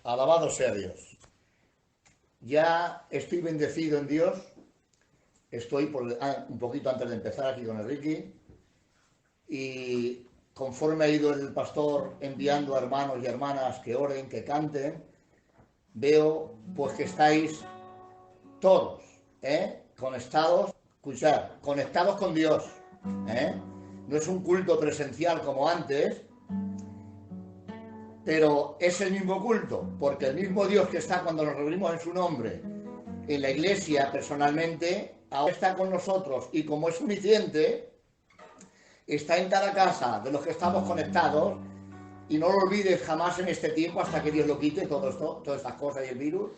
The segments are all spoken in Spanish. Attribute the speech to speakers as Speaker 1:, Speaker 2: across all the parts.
Speaker 1: Alabado sea Dios. Ya estoy bendecido en Dios. Estoy un poquito antes de empezar aquí con Enrique. Y conforme ha ido el pastor enviando a hermanos y hermanas que oren, que canten, veo pues que estáis todos conectados, escuchar, conectados con Dios. No es un culto presencial como antes, pero es el mismo culto, porque el mismo Dios que está cuando nos reunimos en su nombre, en la iglesia personalmente, ahora está con nosotros y como es suficiente, está en cada casa de los que estamos conectados. Y no lo olvides jamás en este tiempo, hasta que Dios lo quite, todo esto, todas estas cosas y el virus,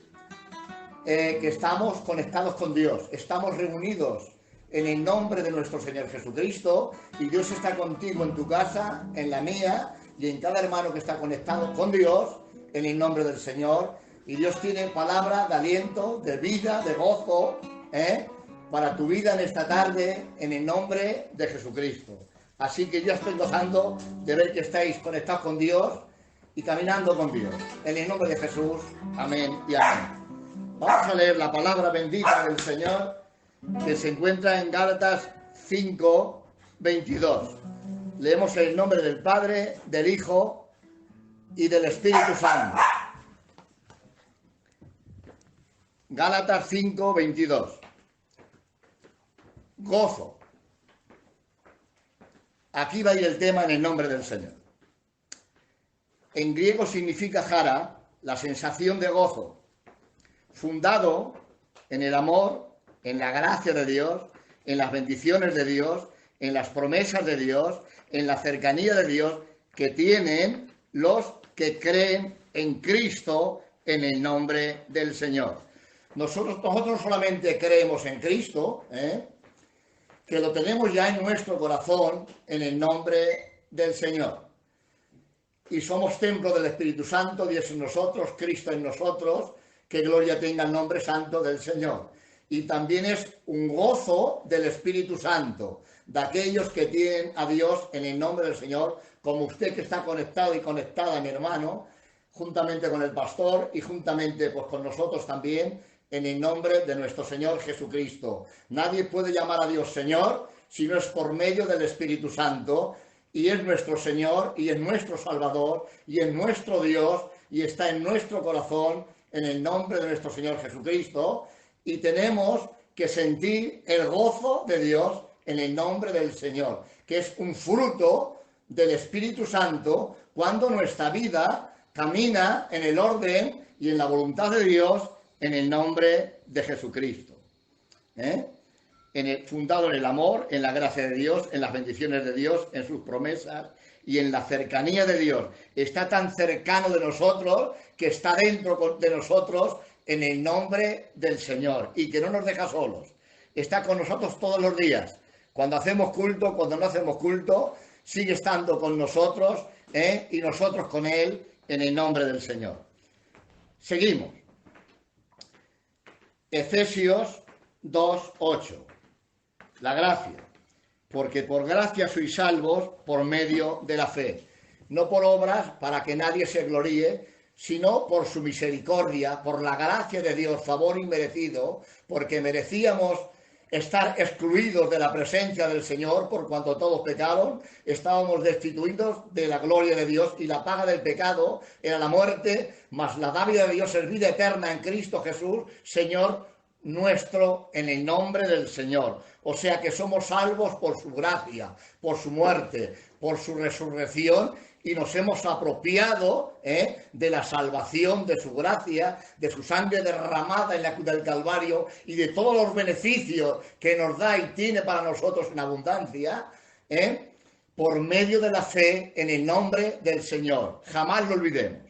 Speaker 1: que estamos conectados con Dios, estamos reunidos en el nombre de nuestro Señor Jesucristo, y Dios está contigo en tu casa, en la mía, y en cada hermano que está conectado con Dios, en el nombre del Señor. Y Dios tiene palabra de aliento, de vida, de gozo, para tu vida en esta tarde, en el nombre de Jesucristo. Así que yo estoy gozando de ver que estáis conectados con Dios y caminando con Dios. En el nombre de Jesús, amén y amén. Vamos a leer la palabra bendita del Señor, que se encuentra en Gálatas 5, 22. Leemos en el nombre del Padre, del Hijo y del Espíritu Santo. Gálatas 5, 22. Gozo. Aquí va a ir el tema en el nombre del Señor. En griego significa jara, la sensación de gozo, fundado en el amor, en la gracia de Dios, en las bendiciones de Dios, en las promesas de Dios, en la cercanía de Dios que tienen los que creen en Cristo en el nombre del Señor. Nosotros solamente creemos en Cristo, que lo tenemos ya en nuestro corazón en el nombre del Señor. Y somos templo del Espíritu Santo, Dios en nosotros, Cristo en nosotros, que gloria tenga el nombre santo del Señor. Y también es un gozo del Espíritu Santo, de aquellos que tienen a Dios en el nombre del Señor, como usted que está conectado y conectada, mi hermano, juntamente con el pastor y juntamente pues con nosotros también, en el nombre de nuestro Señor Jesucristo. Nadie puede llamar a Dios Señor si no es por medio del Espíritu Santo, y es nuestro Señor, y es nuestro Salvador, y es nuestro Dios, y está en nuestro corazón, en el nombre de nuestro Señor Jesucristo, y tenemos que sentir el gozo de Dios en el nombre del Señor, que es un fruto del Espíritu Santo cuando nuestra vida camina en el orden y en la voluntad de Dios en el nombre de Jesucristo. Fundado en el amor, en la gracia de Dios, en las bendiciones de Dios, en sus promesas y en la cercanía de Dios. Está tan cercano de nosotros que está dentro de nosotros en el nombre del Señor y que no nos deja solos. Está con nosotros todos los días. Cuando hacemos culto, cuando no hacemos culto, sigue estando con nosotros y nosotros con Él en el nombre del Señor. Seguimos. Efesios 2, 8. La gracia. Porque por gracia sois salvos por medio de la fe. No por obras para que nadie se gloríe, sino por su misericordia, por la gracia de Dios, favor inmerecido, porque merecíamos estar excluidos de la presencia del Señor por cuanto todos pecaron, estábamos destituidos de la gloria de Dios y la paga del pecado era la muerte, mas la dádiva de Dios es vida eterna en Cristo Jesús, Señor nuestro, en el nombre del Señor. O sea que somos salvos por su gracia, por su muerte, por su resurrección, y nos hemos apropiado de la salvación, de su gracia, de su sangre derramada en la cruz del Calvario y de todos los beneficios que nos da y tiene para nosotros en abundancia, por medio de la fe en el nombre del Señor. Jamás lo olvidemos,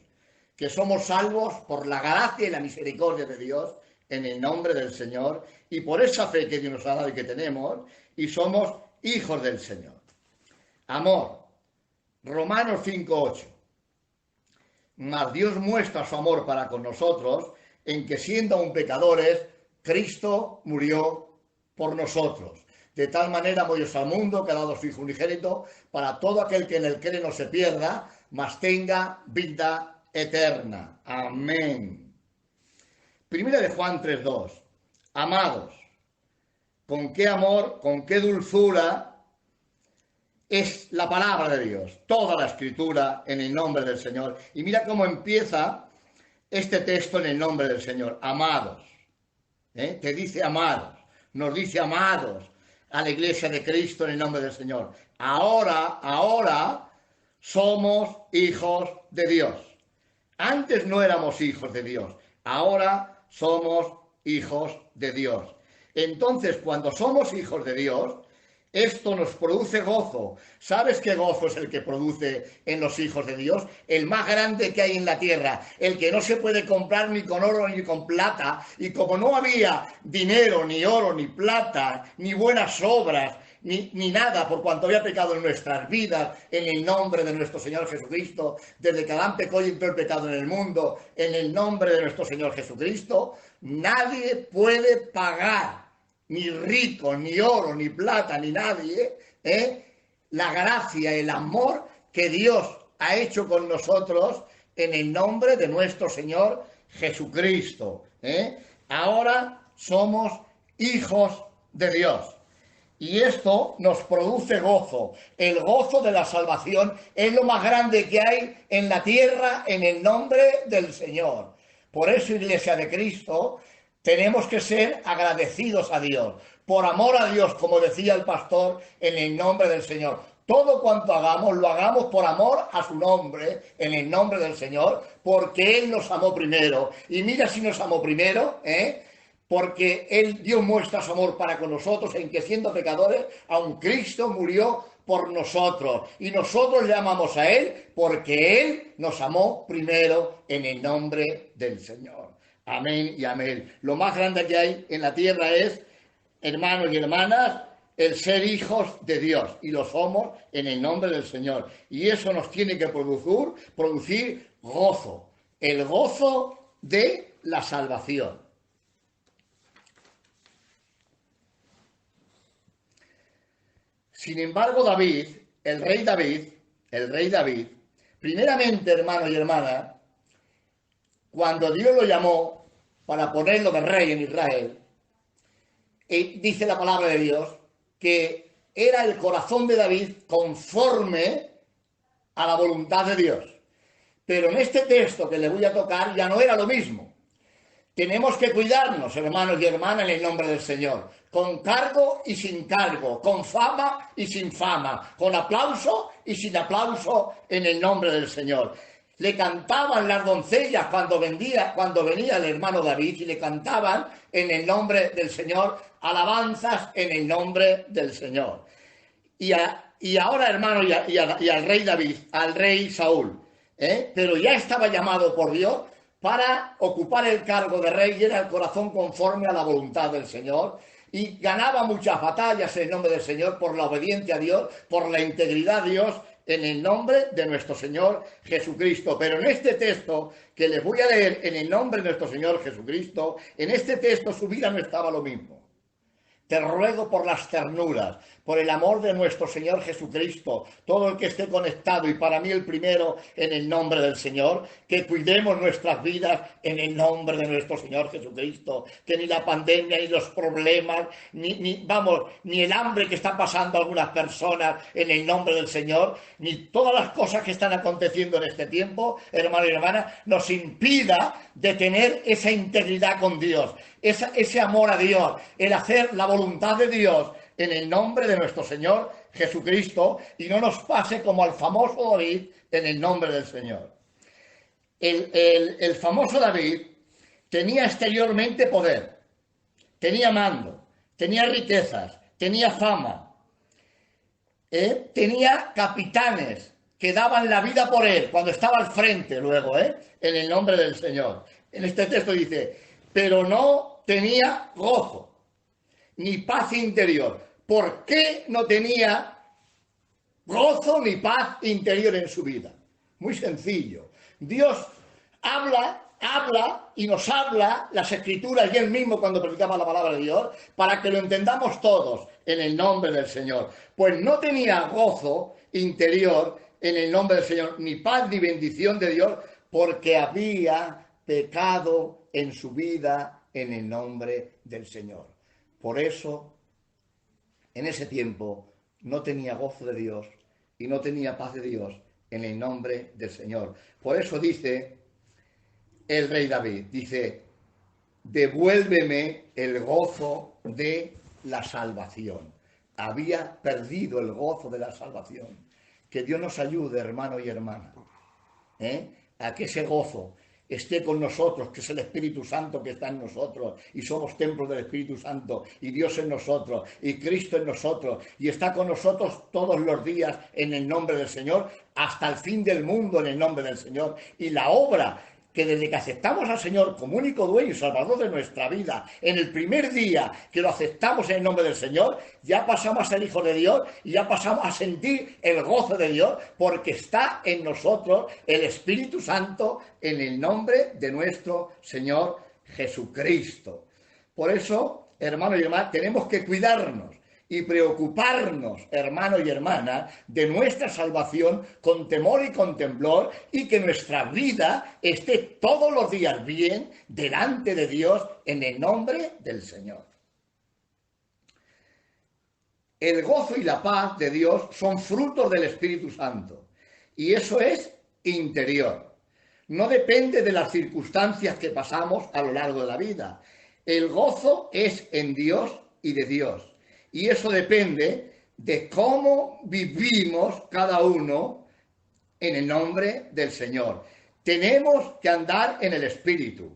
Speaker 1: que somos salvos por la gracia y la misericordia de Dios en el nombre del Señor y por esa fe que Dios nos ha dado y que tenemos, y somos hijos del Señor. Amor. Romanos 5:8. Mas Dios muestra su amor para con nosotros en que siendo aún pecadores, Cristo murió por nosotros. De tal manera amó Dios al mundo que ha dado su Hijo unigénito para todo aquel que en él cree no se pierda, mas tenga vida eterna. Amén. Primera de Juan 3:2. Amados, con qué amor, con qué dulzura es la palabra de Dios, toda la escritura en el nombre del Señor. Y mira cómo empieza este texto en el nombre del Señor. Amados. Te dice amados, nos dice amados a la iglesia de Cristo en el nombre del Señor. Ahora somos hijos de Dios. Antes no éramos hijos de Dios, ahora somos hijos de Dios. Entonces, cuando somos hijos de Dios, esto nos produce gozo. ¿Sabes qué gozo es el que produce en los hijos de Dios? El más grande que hay en la tierra, el que no se puede comprar ni con oro ni con plata. Y como no había dinero, ni oro, ni plata, ni buenas obras, ni nada, por cuanto había pecado en nuestras vidas, en el nombre de nuestro Señor Jesucristo, desde que Adán pecó y entró el pecado en el mundo, en el nombre de nuestro Señor Jesucristo, nadie puede pagar, ni rico, ni oro, ni plata, ni nadie, la gracia, el amor que Dios ha hecho con nosotros en el nombre de nuestro Señor Jesucristo. Ahora somos hijos de Dios. Y esto nos produce gozo. El gozo de la salvación es lo más grande que hay en la tierra en el nombre del Señor. Por eso, Iglesia de Cristo, tenemos que ser agradecidos a Dios. Por amor a Dios, como decía el pastor, en el nombre del Señor. Todo cuanto hagamos, lo hagamos por amor a su nombre, en el nombre del Señor, porque Él nos amó primero. Y mira si nos amó primero, porque Dios muestra su amor para con nosotros en que siendo pecadores, aun Cristo murió por nosotros. Y nosotros le amamos a Él porque Él nos amó primero en el nombre del Señor. Amén y amén. Lo más grande que hay en la tierra es, hermanos y hermanas, el ser hijos de Dios. Y lo somos en el nombre del Señor. Y eso nos tiene que producir gozo. El gozo de la salvación. Sin embargo, el rey David, primeramente, hermanos y hermanas, cuando Dios lo llamó para ponerlo de rey en Israel, dice la palabra de Dios que era el corazón de David conforme a la voluntad de Dios. Pero en este texto que le voy a tocar ya no era lo mismo. Tenemos que cuidarnos, hermanos y hermanas, en el nombre del Señor, con cargo y sin cargo, con fama y sin fama, con aplauso y sin aplauso, en el nombre del Señor. Le cantaban las doncellas cuando venía el hermano David, y le cantaban en el nombre del Señor, alabanzas en el nombre del Señor. Y ahora, hermano, y al rey David, al rey Saúl, pero ya estaba llamado por Dios para ocupar el cargo de rey, y era el corazón conforme a la voluntad del Señor, y ganaba muchas batallas en el nombre del Señor por la obediencia a Dios, por la integridad a Dios, en el nombre de nuestro Señor Jesucristo. Pero en este texto que les voy a leer en el nombre de nuestro Señor Jesucristo, en este texto su vida no estaba lo mismo. Te ruego por las ternuras, por el amor de nuestro Señor Jesucristo, todo el que esté conectado, y para mí el primero, en el nombre del Señor, que cuidemos nuestras vidas en el nombre de nuestro Señor Jesucristo, que ni la pandemia, ni los problemas, ni el hambre que está pasando a algunas personas en el nombre del Señor, ni todas las cosas que están aconteciendo en este tiempo, hermano y hermana, nos impida de tener esa integridad con Dios, ese amor a Dios, el hacer la voluntad de Dios en el nombre de nuestro Señor Jesucristo, y no nos pase como al famoso David en el nombre del Señor. El famoso David tenía exteriormente poder, tenía mando, tenía riquezas, tenía fama, tenía capitanes que daban la vida por él cuando estaba al frente luego, en el nombre del Señor. En este texto dice, pero no tenía gozo ni paz interior. ¿Por qué no tenía gozo ni paz interior en su vida? Muy sencillo. Dios habla y nos habla las Escrituras, y Él mismo cuando predicaba la palabra de Dios, para que lo entendamos todos en el nombre del Señor. Pues no tenía gozo interior en el nombre del Señor, ni paz ni bendición de Dios, porque había pecado en su vida en el nombre del Señor. Por eso, en ese tiempo, no tenía gozo de Dios y no tenía paz de Dios en el nombre del Señor. Por eso dice el rey David, dice, devuélveme el gozo de la salvación. Había perdido el gozo de la salvación. Que Dios nos ayude, hermano y hermana, a que ese gozo esté con nosotros, que es el Espíritu Santo que está en nosotros, y somos templos del Espíritu Santo, y Dios en nosotros, y Cristo en nosotros, y está con nosotros todos los días en el nombre del Señor, hasta el fin del mundo en el nombre del Señor. Y la obra que desde que aceptamos al Señor como único dueño y salvador de nuestra vida, en el primer día que lo aceptamos en el nombre del Señor, ya pasamos a ser hijos de Dios y ya pasamos a sentir el gozo de Dios, porque está en nosotros el Espíritu Santo en el nombre de nuestro Señor Jesucristo. Por eso, hermanos y hermanas, tenemos que cuidarnos y preocuparnos, hermanos y hermanas, de nuestra salvación con temor y con temblor, y que nuestra vida esté todos los días bien delante de Dios en el nombre del Señor. El gozo y la paz de Dios son frutos del Espíritu Santo, y eso es interior. No depende de las circunstancias que pasamos a lo largo de la vida. El gozo es en Dios y de Dios. Y eso depende de cómo vivimos cada uno en el nombre del Señor. Tenemos que andar en el Espíritu.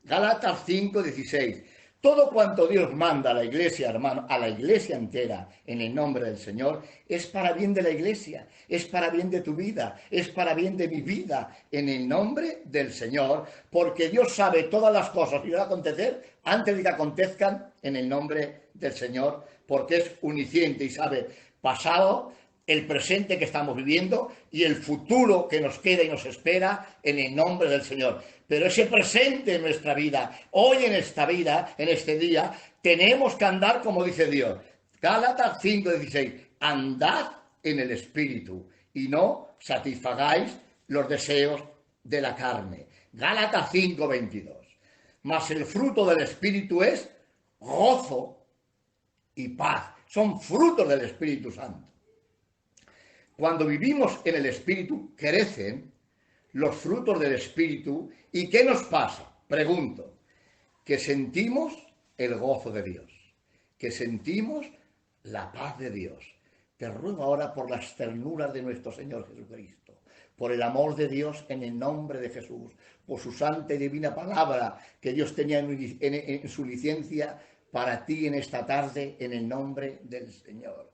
Speaker 1: Gálatas 5:16. Todo cuanto Dios manda a la iglesia, hermano, a la iglesia entera, en el nombre del Señor, es para bien de la iglesia, es para bien de tu vida, es para bien de mi vida, en el nombre del Señor, porque Dios sabe todas las cosas que van a acontecer antes de que acontezcan en el nombre del Señor, porque es omnisciente y sabe pasado, el presente que estamos viviendo y el futuro que nos queda y nos espera en el nombre del Señor. Pero ese presente en nuestra vida, hoy en esta vida, en este día, tenemos que andar como dice Dios. Gálatas 5:16, andad en el Espíritu y no satisfagáis los deseos de la carne. Gálatas 5:22. Mas el fruto del Espíritu es gozo y paz. Son frutos del Espíritu Santo. Cuando vivimos en el Espíritu, crecen los frutos del Espíritu. ¿Y qué nos pasa? Pregunto. Que sentimos el gozo de Dios, que sentimos la paz de Dios. Te ruego ahora por las ternuras de nuestro Señor Jesucristo, por el amor de Dios en el nombre de Jesús, por su santa y divina palabra que Dios tenía en su licencia para ti en esta tarde, en el nombre del Señor.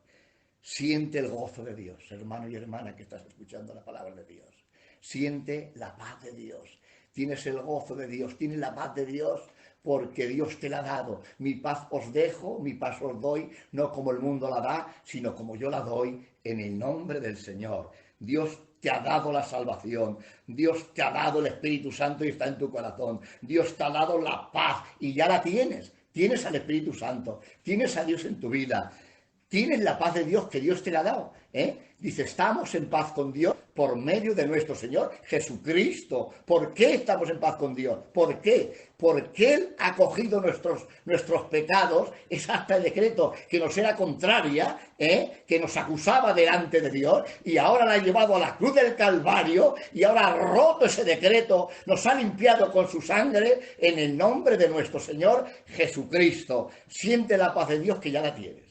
Speaker 1: Siente el gozo de Dios, hermano y hermana que estás escuchando la palabra de Dios. Siente la paz de Dios. Tienes el gozo de Dios, tienes la paz de Dios, porque Dios te la ha dado. Mi paz os dejo, mi paz os doy, no como el mundo la da, sino como yo la doy en el nombre del Señor. Dios te ha dado la salvación, Dios te ha dado el Espíritu Santo y está en tu corazón. Dios te ha dado la paz y ya la tienes. Tienes al Espíritu Santo, tienes a Dios en tu vida. Tienes la paz de Dios que Dios te la ha dado. Dice, estamos en paz con Dios por medio de nuestro Señor Jesucristo. ¿Por qué estamos en paz con Dios? ¿Por qué? Porque Él ha cogido nuestros pecados, esa acta de decreto que nos era contraria, que nos acusaba delante de Dios, y ahora la ha llevado a la cruz del Calvario, y ahora ha roto ese decreto, nos ha limpiado con su sangre en el nombre de nuestro Señor Jesucristo. Siente la paz de Dios que ya la tienes.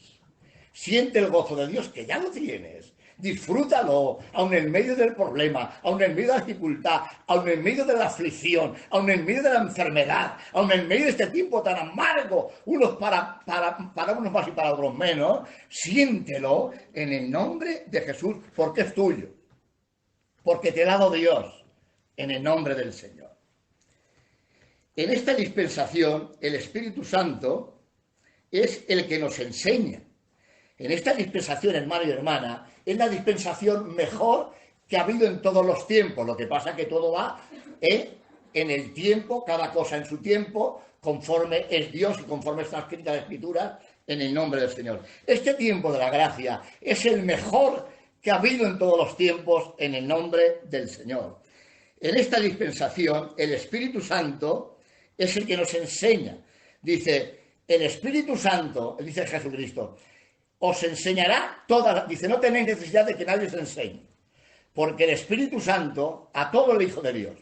Speaker 1: Siente el gozo de Dios que ya lo tienes. Disfrútalo, aun en medio del problema, aun en medio de la dificultad, aun en medio de la aflicción, aun en medio de la enfermedad, aun en medio de este tiempo tan amargo, unos para unos más y para otros menos. Siéntelo en el nombre de Jesús, porque es tuyo, porque te ha dado Dios, en el nombre del Señor. En esta dispensación, el Espíritu Santo es el que nos enseña. En esta dispensación, hermano y hermana, es la dispensación mejor que ha habido en todos los tiempos. Lo que pasa es que todo va en el tiempo, cada cosa en su tiempo, conforme es Dios y conforme está escrita la Escritura, en el nombre del Señor. Este tiempo de la gracia es el mejor que ha habido en todos los tiempos, en el nombre del Señor. En esta dispensación, el Espíritu Santo es el que nos enseña. Dice, el Espíritu Santo, dice Jesucristo, os enseñará todas, dice, no tenéis necesidad de que nadie os enseñe, porque el Espíritu Santo, a todo el Hijo de Dios,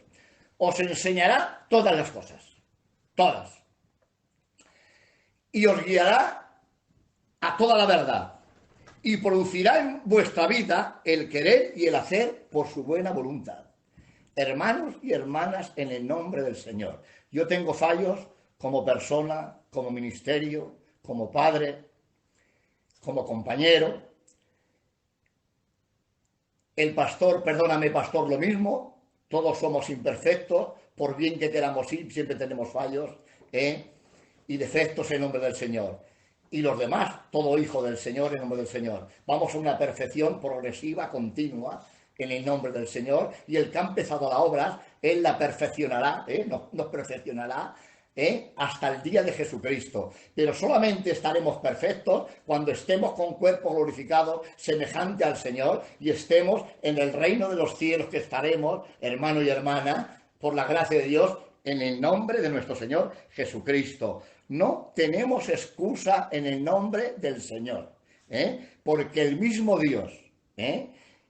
Speaker 1: os enseñará todas las cosas, todas, y os guiará a toda la verdad, y producirá en vuestra vida el querer y el hacer por su buena voluntad. Hermanos y hermanas, en el nombre del Señor. Yo tengo fallos como persona, como ministerio, como padre, como compañero. El pastor, perdóname pastor, lo mismo. Todos somos imperfectos, por bien que queramos ir, siempre tenemos fallos y defectos en nombre del Señor. Y los demás, todo hijo del Señor en nombre del Señor. Vamos a una perfección progresiva, continua, en el nombre del Señor, y el que ha empezado la obra, Él la perfeccionará, nos perfeccionará hasta el día de Jesucristo. Pero solamente estaremos perfectos cuando estemos con cuerpo glorificado, semejante al Señor, y estemos en el reino de los cielos, que estaremos, hermano y hermana, por la gracia de Dios, en el nombre de nuestro Señor Jesucristo. No tenemos excusa en el nombre del Señor, porque el mismo Dios,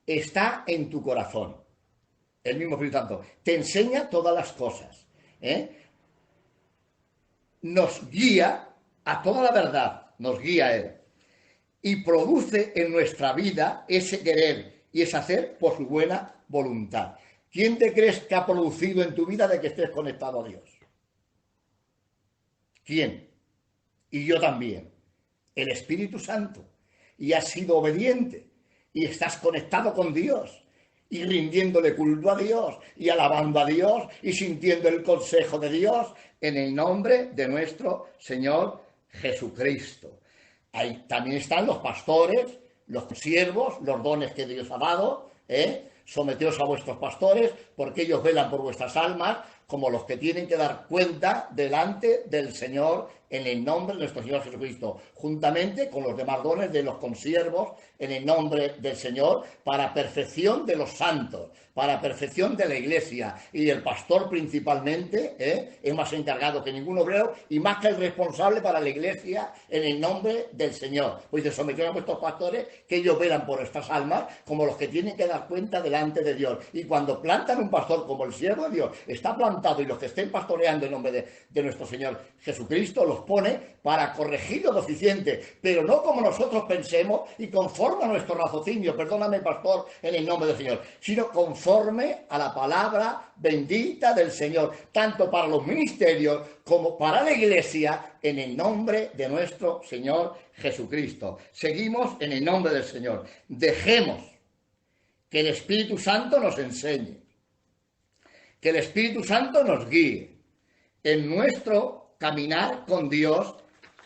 Speaker 1: está en tu corazón. El mismo Espíritu Santo te enseña todas las cosas. Nos guía a toda la verdad. Nos guía Él. Y produce en nuestra vida ese querer y ese hacer por su buena voluntad. ¿Quién te crees que ha producido en tu vida de que estés conectado a Dios? ¿Quién? Y yo también. El Espíritu Santo. Y has sido obediente. Y estás conectado con Dios, y rindiéndole culto a Dios, y alabando a Dios, y sintiendo el consejo de Dios, en el nombre de nuestro Señor Jesucristo. Ahí también están los pastores, los siervos, los dones que Dios ha dado, someteos a vuestros pastores, porque ellos velan por vuestras almas, como los que tienen que dar cuenta delante del Señor, en el nombre de nuestro Señor Jesucristo, juntamente con los demás dones de los consiervos, en el nombre del Señor, para perfección de los santos, para perfección de la iglesia. Y el pastor principalmente es más encargado que ningún obrero y más que el responsable para la iglesia, en el nombre del Señor. Pues de someter a vuestros pastores, que ellos velan por estas almas, como los que tienen que dar cuenta delante de Dios. Y cuando plantan un pastor como el siervo de Dios, está plantado, y los que estén pastoreando en nombre de nuestro Señor Jesucristo, los pone para corregir lo deficiente, pero no como nosotros pensemos y conforme a nuestro raciocinio, perdóname pastor, en el nombre del Señor, sino conforme a la palabra bendita del Señor, tanto para los ministerios como para la iglesia, en el nombre de nuestro Señor Jesucristo. Seguimos en el nombre del Señor. Dejemos que el Espíritu Santo nos enseñe, que el Espíritu Santo nos guíe en nuestro caminar con Dios,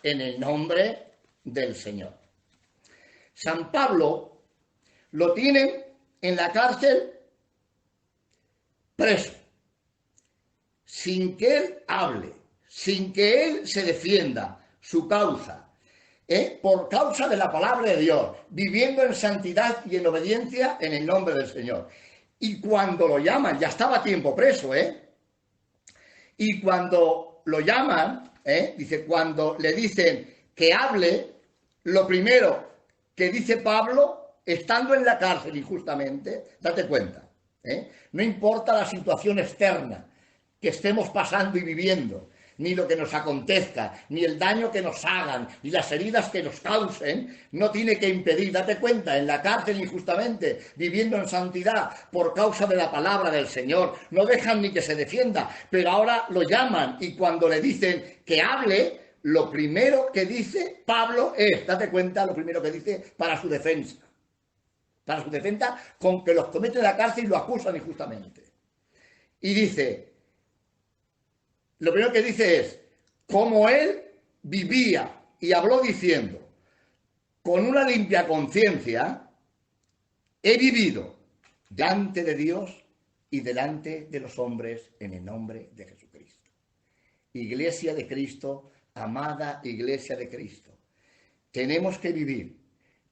Speaker 1: en el nombre del Señor. San Pablo lo tienen en la cárcel preso, sin que él hable, sin que él se defienda su causa, por causa de la palabra de Dios, viviendo en santidad y en obediencia en el nombre del Señor. Y cuando lo llaman, ya estaba tiempo preso, y cuando lo llaman, dice, cuando le dicen que hable, lo primero que dice Pablo, estando en la cárcel injustamente, date cuenta, no importa la situación externa que estemos pasando y viviendo, ni lo que nos acontezca, ni el daño que nos hagan, ni las heridas que nos causen, no tiene que impedir, date cuenta, en la cárcel injustamente, viviendo en santidad por causa de la palabra del Señor, no dejan ni que se defienda, pero ahora lo llaman y cuando le dicen que hable, lo primero que dice Pablo es, date cuenta, lo primero que dice para su defensa. Para su defensa, con que los cometen en la cárcel y lo acusan injustamente. Y dice, lo primero que dice es, como él vivía y habló diciendo, con una limpia conciencia, he vivido delante de Dios y delante de los hombres en el nombre de Jesucristo. Iglesia de Cristo, amada Iglesia de Cristo, tenemos que vivir,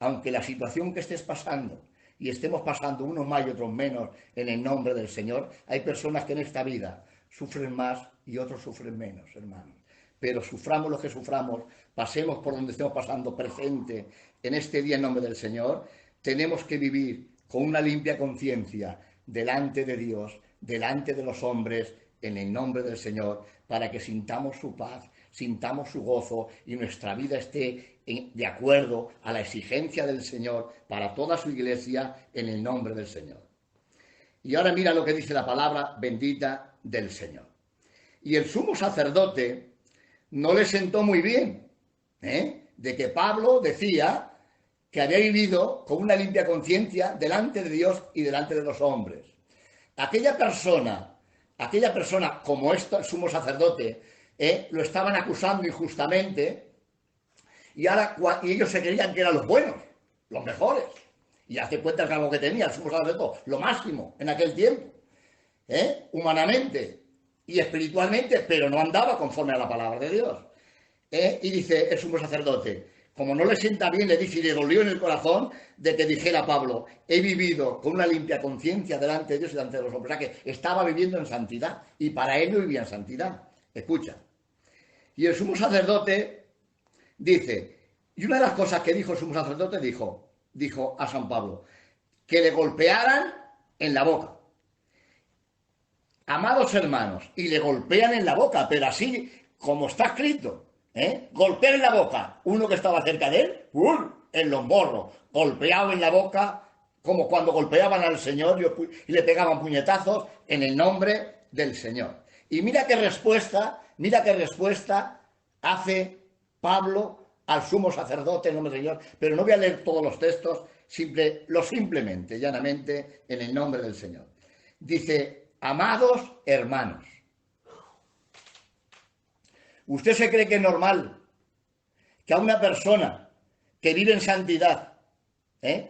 Speaker 1: aunque la situación que estés pasando, y estemos pasando unos más y otros menos en el nombre del Señor, hay personas que en esta vida sufren más y otros sufren menos, hermanos. Pero suframos lo que suframos, pasemos por donde estemos pasando presente en este día en nombre del Señor, tenemos que vivir con una limpia conciencia delante de Dios, delante de los hombres, en el nombre del Señor, para que sintamos su paz, sintamos su gozo y nuestra vida esté de acuerdo a la exigencia del Señor para toda su iglesia en el nombre del Señor. Y ahora mira lo que dice la palabra bendita del Señor. Y el sumo sacerdote no le sentó muy bien, de que Pablo decía que había vivido con una limpia conciencia delante de Dios y delante de los hombres. Aquella persona como el sumo sacerdote, lo estaban acusando injustamente y ellos se creían que eran los buenos, los mejores. Y hace cuenta que algo que tenía el sumo sacerdote, lo máximo en aquel tiempo, humanamente y espiritualmente, pero no andaba conforme a la palabra de Dios. Y dice el sumo sacerdote, como no le sienta bien, le dice, y le dolió en el corazón de que dijera Pablo, he vivido con una limpia conciencia delante de Dios y delante de los hombres. O sea que estaba viviendo en santidad y para ello vivía en santidad. Escucha. Y el sumo sacerdote dice, y una de las cosas que dijo el sumo sacerdote, dijo a San Pablo, que le golpearan en la boca. Amados hermanos, y le golpean en la boca, pero así como está escrito. Golpear en la boca, uno que estaba cerca de él, en los morros, golpeado en la boca, como cuando golpeaban al Señor y le pegaban puñetazos en el nombre del Señor. Y mira qué respuesta hace Pablo al sumo sacerdote en nombre del Señor, pero no voy a leer todos los textos, simplemente, llanamente, en el nombre del Señor. Dice, amados hermanos, ¿usted se cree que es normal que a una persona que vive en santidad,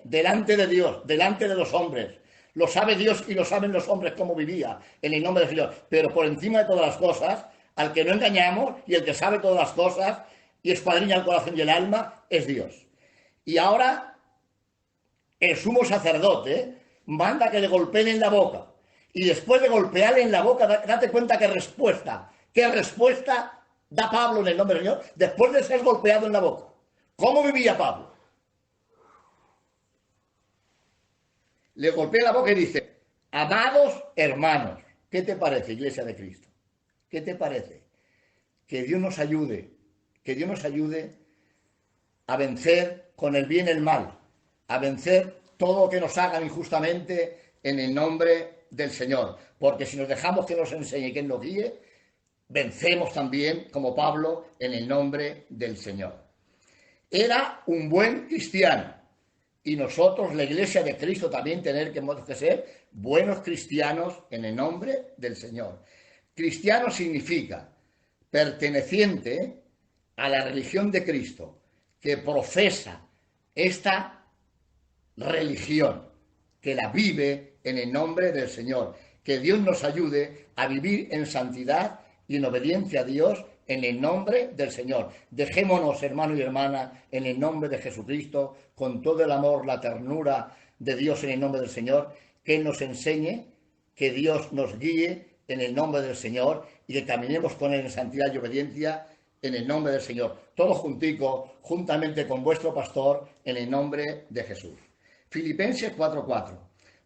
Speaker 1: delante de Dios, delante de los hombres, lo sabe Dios y lo saben los hombres cómo vivía en el nombre del Señor, pero por encima de todas las cosas, al que no engañamos y el que sabe todas las cosas y escuadrilla el corazón y el alma es Dios? Y ahora el sumo sacerdote manda que le golpeen en la boca y después de golpearle en la boca, date cuenta qué respuesta da Pablo en el nombre del Señor después de ser golpeado en la boca. ¿Cómo vivía Pablo? Le golpea la boca y dice, amados hermanos, ¿qué te parece, Iglesia de Cristo? ¿Qué te parece? Que Dios nos ayude a vencer con el bien el mal, a vencer todo lo que nos hagan injustamente en el nombre del Señor. Porque si nos dejamos que nos enseñe y que nos guíe, vencemos también, como Pablo, en el nombre del Señor. Era un buen cristiano. Y nosotros, la Iglesia de Cristo, también tenemos que ser buenos cristianos en el nombre del Señor. Cristiano significa perteneciente a la religión de Cristo, que profesa esta religión, que la vive en el nombre del Señor. Que Dios nos ayude a vivir en santidad y en obediencia a Dios en el nombre del Señor. Dejémonos, hermano y hermana, en el nombre de Jesucristo, con todo el amor, la ternura de Dios en el nombre del Señor, que Él nos enseñe, que Dios nos guíe en el nombre del Señor y que caminemos con Él en santidad y obediencia en el nombre del Señor. Todos junticos, juntamente con vuestro pastor, en el nombre de Jesús. Filipenses 4:4.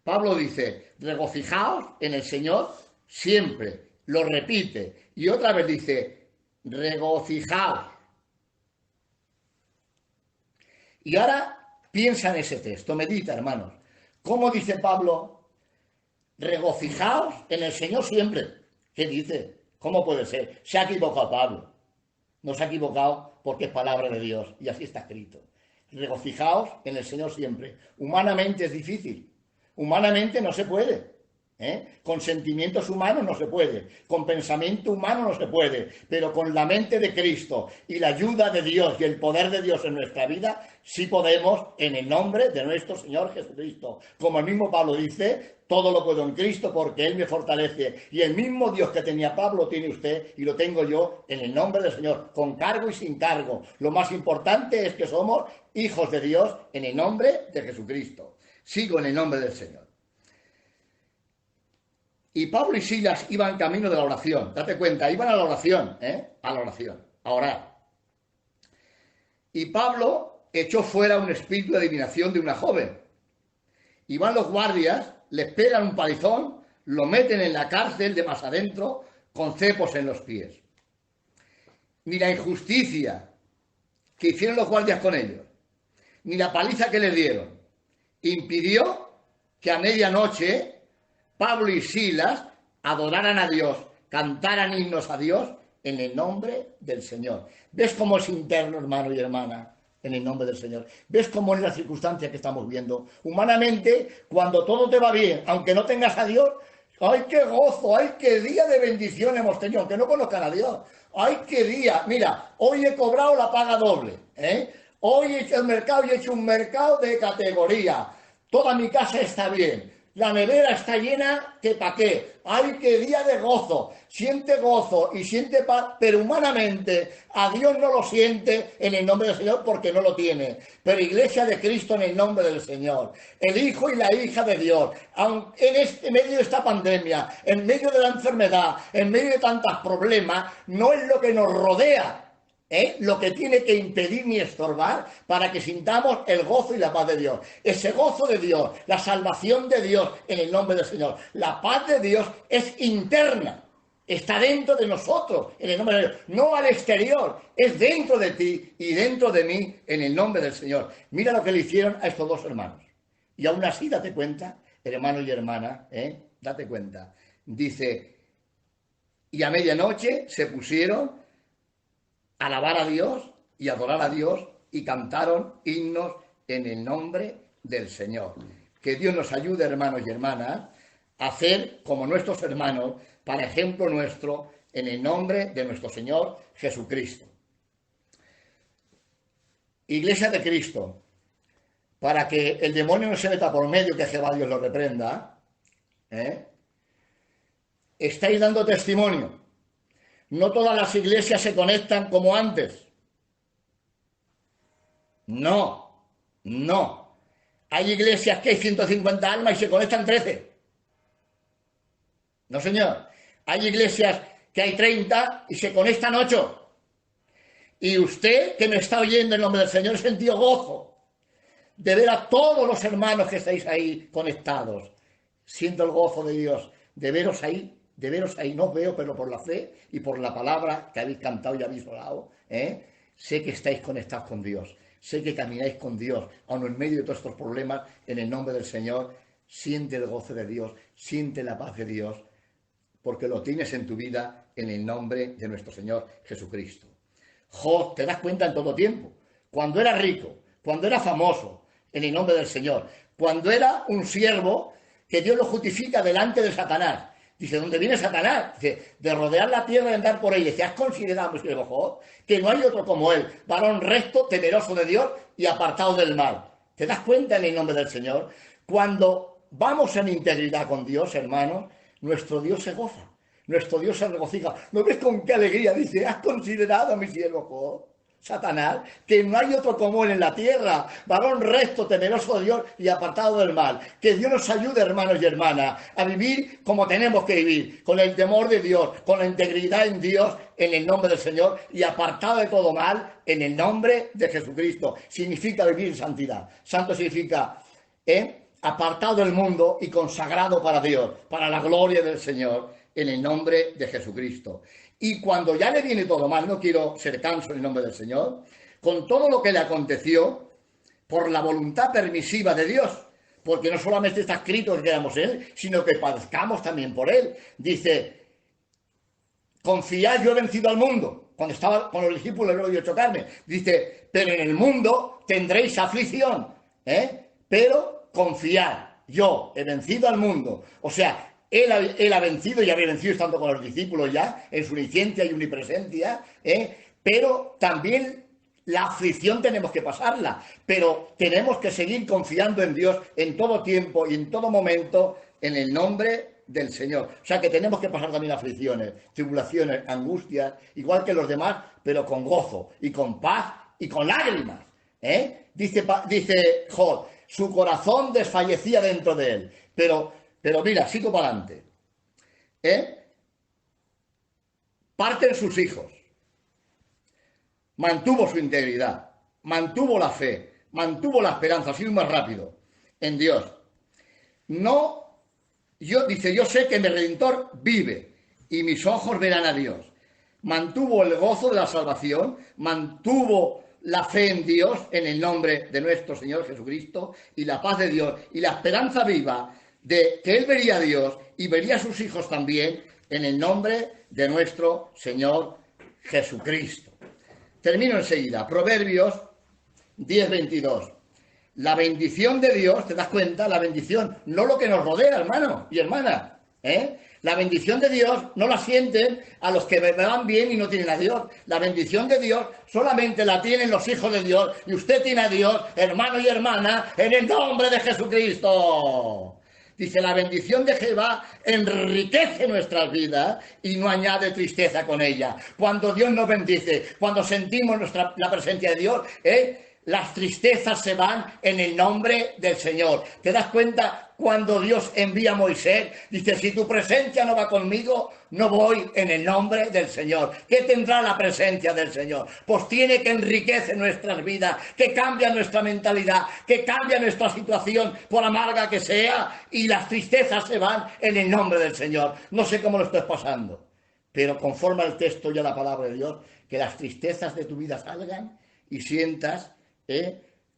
Speaker 1: Pablo dice, regocijaos en el Señor siempre. Lo repite y otra vez dice, regocijaos. Y ahora piensa en ese texto, medita, hermanos. ¿Cómo dice Pablo? Regocijaos en el Señor siempre. ¿Qué dice? ¿Cómo puede ser? Se ha equivocado Pablo. No se ha equivocado porque es palabra de Dios y así está escrito. Regocijaos en el Señor siempre. Humanamente es difícil. Humanamente no se puede. Con sentimientos humanos no se puede, con pensamiento humano no se puede, pero con la mente de Cristo y la ayuda de Dios y el poder de Dios en nuestra vida, sí podemos en el nombre de nuestro Señor Jesucristo. Como el mismo Pablo dice, todo lo puedo en Cristo porque Él me fortalece. Y el mismo Dios que tenía Pablo tiene usted y lo tengo yo en el nombre del Señor, con cargo y sin cargo. Lo más importante es que somos hijos de Dios en el nombre de Jesucristo. Sigo en el nombre del Señor. Y Pablo y Silas iban camino de la oración. Date cuenta, iban a la oración, a la oración, a orar. Y Pablo echó fuera un espíritu de adivinación de una joven. Y van los guardias, les pegan un palizón, lo meten en la cárcel de más adentro con cepos en los pies. Ni la injusticia que hicieron los guardias con ellos, ni la paliza que les dieron, impidió que a medianoche Pablo y Silas adoraran a Dios, cantaran himnos a Dios en el nombre del Señor. ¿Ves cómo es interno, hermano y hermana? En el nombre del Señor. ¿Ves cómo es la circunstancia que estamos viendo? Humanamente, cuando todo te va bien, aunque no tengas a Dios, ¡ay, qué gozo! ¡Ay, qué día de bendición hemos tenido! Aunque no conozcan a Dios. ¡Ay, qué día! Mira, hoy he cobrado la paga doble, Hoy he hecho el mercado y he hecho un mercado de categoría. Toda mi casa está bien. La nevera está llena, que pa' qué. ¡Ay, qué día de gozo! Siente gozo y siente paz, pero humanamente a Dios no lo siente en el nombre del Señor porque no lo tiene. Pero Iglesia de Cristo en el nombre del Señor. El Hijo y la hija de Dios, en medio de esta pandemia, en medio de la enfermedad, en medio de tantos problemas, no es lo que nos rodea, lo que tiene que impedir ni estorbar para que sintamos el gozo y la paz de Dios. Ese gozo de Dios, la salvación de Dios en el nombre del Señor. La paz de Dios es interna, está dentro de nosotros en el nombre de Dios, no al exterior, es dentro de ti y dentro de mí en el nombre del Señor. Mira lo que le hicieron a estos dos hermanos. Y aún así, date cuenta, hermano y hermana, date cuenta. Dice, y a medianoche se pusieron alabar a Dios y adorar a Dios y cantaron himnos en el nombre del Señor. Que Dios nos ayude, hermanos y hermanas, a hacer como nuestros hermanos, para ejemplo nuestro, en el nombre de nuestro Señor Jesucristo. Iglesia de Cristo, para que el demonio no se meta por medio, que Jehová Dios lo reprenda, estáis dando testimonio. No todas las iglesias se conectan como antes. No. Hay iglesias que hay 150 almas y se conectan 13. No, señor. Hay iglesias que hay 30 y se conectan 8. Y usted, que me está oyendo en nombre del Señor, he sentido gozo de ver a todos los hermanos que estáis ahí conectados. Siento el gozo de Dios de veros ahí. De veros ahí, no os veo, pero por la fe y por la palabra que habéis cantado y habéis orado, sé que estáis conectados con Dios, sé que camináis con Dios, aun en medio de todos estos problemas, en el nombre del Señor. Siente el gozo de Dios, siente la paz de Dios, porque lo tienes en tu vida en el nombre de nuestro Señor Jesucristo. Job, te das cuenta en todo tiempo, cuando era rico, cuando era famoso, en el nombre del Señor, cuando era un siervo que Dios lo justifica delante de Satanás. Dice, ¿dónde viene Satanás? Dice, de rodear la tierra y andar por ella. Dice, ¿has considerado, mi siervo Job, que no hay otro como él, varón recto, temeroso de Dios y apartado del mal? ¿Te das cuenta en el nombre del Señor? Cuando vamos en integridad con Dios, hermanos, nuestro Dios se goza, nuestro Dios se regocija. ¿No ves con qué alegría? Dice, ¿has considerado, mi siervo Job, Satanás, que no hay otro como él en la tierra, varón recto, temeroso de Dios y apartado del mal? Que Dios nos ayude, hermanos y hermanas, a vivir como tenemos que vivir, con el temor de Dios, con la integridad en Dios, en el nombre del Señor, y apartado de todo mal, en el nombre de Jesucristo. Significa vivir en santidad. Santo significa, apartado del mundo y consagrado para Dios, para la gloria del Señor, en el nombre de Jesucristo. Y cuando ya le viene todo mal, no quiero ser canso en el nombre del Señor, con todo lo que le aconteció, por la voluntad permisiva de Dios, porque no solamente está escrito que queramos Él, sino que padezcamos también por Él. Dice, confiad, yo he vencido al mundo. Cuando estaba con los discípulos, luego dio chocarme. Dice, pero en el mundo tendréis aflicción, pero confiad, yo he vencido al mundo. O sea, Él ha vencido y había vencido estando con los discípulos ya, en su omnisciencia y omnipresencia, pero también la aflicción tenemos que pasarla, pero tenemos que seguir confiando en Dios en todo tiempo y en todo momento, en el nombre del Señor. O sea que tenemos que pasar también aflicciones, tribulaciones, angustias, igual que los demás, pero con gozo y con paz y con lágrimas. Dice Job, su corazón desfallecía dentro de él. Pero mira, sigo para adelante. Parten sus hijos. Mantuvo su integridad, mantuvo la fe, mantuvo la esperanza, así más rápido, en Dios. No, dice, yo sé que mi Redentor vive y mis ojos verán a Dios. Mantuvo el gozo de la salvación, mantuvo la fe en Dios, en el nombre de nuestro Señor Jesucristo, y la paz de Dios, y la esperanza viva de que él vería a Dios y vería a sus hijos también, en el nombre de nuestro Señor Jesucristo. Termino enseguida. Proverbios 10:22. La bendición de Dios, ¿te das cuenta? La bendición, no lo que nos rodea, hermano y hermana. La bendición de Dios no la sienten a los que van bien y no tienen a Dios. La bendición de Dios solamente la tienen los hijos de Dios. Y usted tiene a Dios, hermano y hermana, en el nombre de Jesucristo. Dice, la bendición de Jehová enriquece nuestras vidas y no añade tristeza con ella. Cuando Dios nos bendice, cuando sentimos la presencia de Dios, las tristezas se van en el nombre del Señor. ¿Te das cuenta? Cuando Dios envía a Moisés, dice, si tu presencia no va conmigo, no voy en el nombre del Señor. ¿Qué tendrá la presencia del Señor? Pues tiene que enriquecer nuestras vidas, que cambia nuestra mentalidad, que cambia nuestra situación, por amarga que sea, y las tristezas se van en el nombre del Señor. No sé cómo lo estoy pasando, pero conforme al texto y a la palabra de Dios, que las tristezas de tu vida salgan y sientas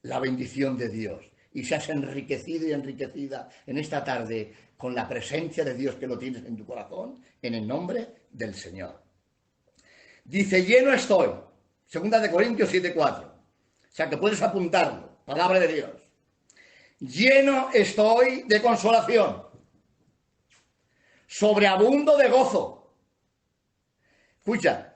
Speaker 1: la bendición de Dios. Y seas enriquecido y enriquecida en esta tarde con la presencia de Dios que lo tienes en tu corazón, en el nombre del Señor. Dice, lleno estoy, 2 Corintios 7:4. O sea que puedes apuntarlo, palabra de Dios. Lleno estoy de consolación, sobreabundo de gozo. Escucha,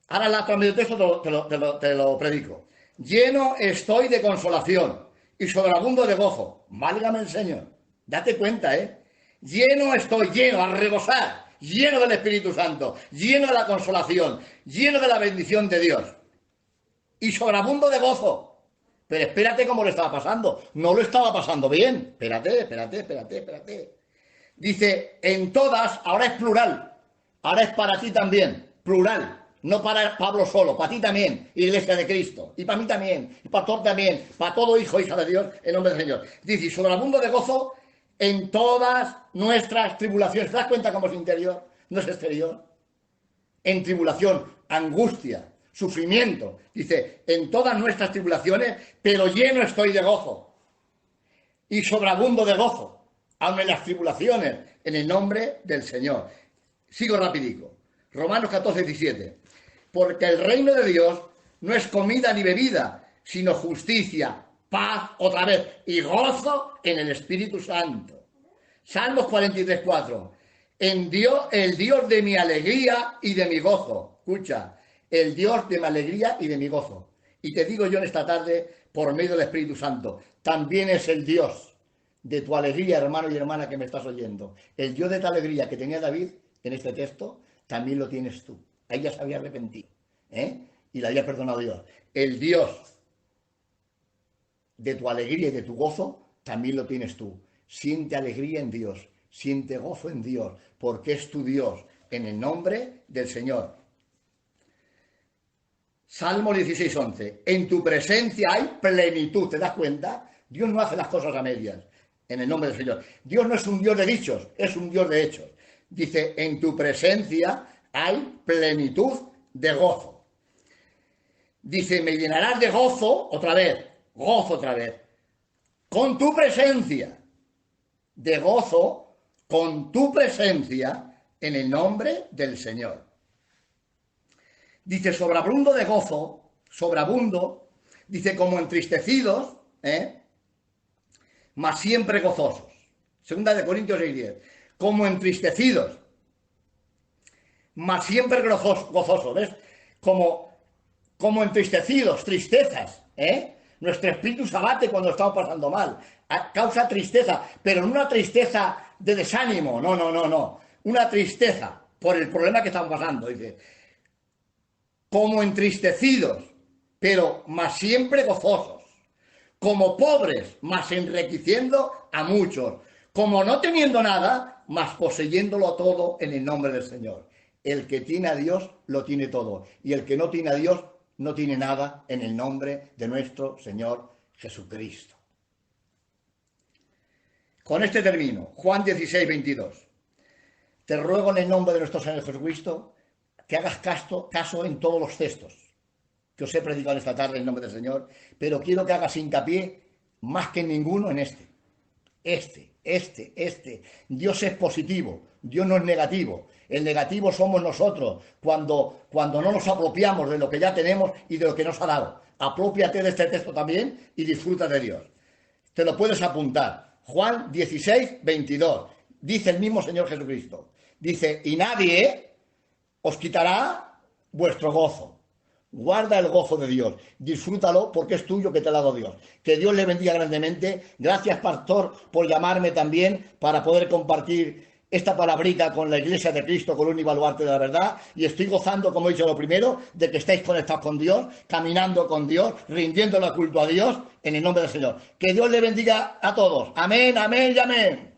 Speaker 1: ahora la transmisión de texto te lo predico. Lleno estoy de consolación y sobreabundo de gozo. Válgame el Señor. Date cuenta, Lleno estoy, lleno, a rebosar, lleno del Espíritu Santo, lleno de la consolación, lleno de la bendición de Dios. Y sobreabundo de gozo. Pero espérate cómo le estaba pasando. No lo estaba pasando bien. Espérate. Dice, en todas, ahora es plural. Ahora es para ti también, plural. No para Pablo solo, para ti también, Iglesia de Cristo, y para mí también, y para todos también, para todo hijo e hija de Dios, en nombre del Señor. Dice, y sobreabundo de gozo en todas nuestras tribulaciones. ¿Te das cuenta cómo es interior? No es exterior. En tribulación, angustia, sufrimiento. Dice, en todas nuestras tribulaciones, pero lleno estoy de gozo. Y sobreabundo de gozo, aun en las tribulaciones, en el nombre del Señor. Sigo rapidico. Romanos 14:17. Porque el reino de Dios no es comida ni bebida, sino justicia, paz, otra vez, y gozo en el Espíritu Santo. Salmos 43:4. En Dios, el Dios de mi alegría y de mi gozo. Escucha, el Dios de mi alegría y de mi gozo. Y te digo yo en esta tarde, por medio del Espíritu Santo, también es el Dios de tu alegría, hermano y hermana que me estás oyendo. El Dios de tu alegría que tenía David en este texto, también lo tienes tú. Ahí ya se había arrepentido, y le había perdonado Dios. El Dios de tu alegría y de tu gozo, también lo tienes tú. Siente alegría en Dios, siente gozo en Dios, porque es tu Dios, en el nombre del Señor. Salmo 16:11. En tu presencia hay plenitud. ¿Te das cuenta? Dios no hace las cosas a medias, en el nombre del Señor. Dios no es un Dios de dichos, es un Dios de hechos. Dice, en tu presencia hay plenitud de gozo. Dice, me llenarás de gozo otra vez, con tu presencia, de gozo, con tu presencia, en el nombre del Señor. Dice, sobreabundo de gozo, dice, como entristecidos, mas siempre gozosos. 2 Corintios 6:10. Como entristecidos, mas siempre gozosos, ¿ves? Como entristecidos, tristezas, Nuestro espíritu se abate cuando estamos pasando mal, causa tristeza, pero no una tristeza de desánimo, no, una tristeza por el problema que estamos pasando, dice, como entristecidos, pero más siempre gozosos, como pobres, mas enriqueciendo a muchos, como no teniendo nada, mas poseyéndolo todo en el nombre del Señor. El que tiene a Dios lo tiene todo, y el que no tiene a Dios no tiene nada en el nombre de nuestro Señor Jesucristo. Con este termino, Juan 16, 22. Te ruego en el nombre de nuestro Señor Jesucristo que hagas caso en todos los textos que os he predicado esta tarde en nombre del Señor, pero quiero que hagas hincapié más que en ninguno en este. Dios es positivo, Dios no es negativo. El negativo somos nosotros cuando no nos apropiamos de lo que ya tenemos y de lo que nos ha dado. Aprópiate de este texto también y disfruta de Dios. Te lo puedes apuntar. Juan 16, 22. Dice el mismo Señor Jesucristo. Dice, y nadie os quitará vuestro gozo. Guarda el gozo de Dios, disfrútalo porque es tuyo que te lo ha dado Dios. Que Dios le bendiga grandemente. Gracias, pastor, por llamarme también para poder compartir esta palabrita con la Iglesia de Cristo, con un baluarte de la verdad. Y estoy gozando, como he dicho lo primero, de que estéis conectados con Dios, caminando con Dios, rindiendo el culto a Dios en el nombre del Señor. Que Dios le bendiga a todos. Amén, amén y amén.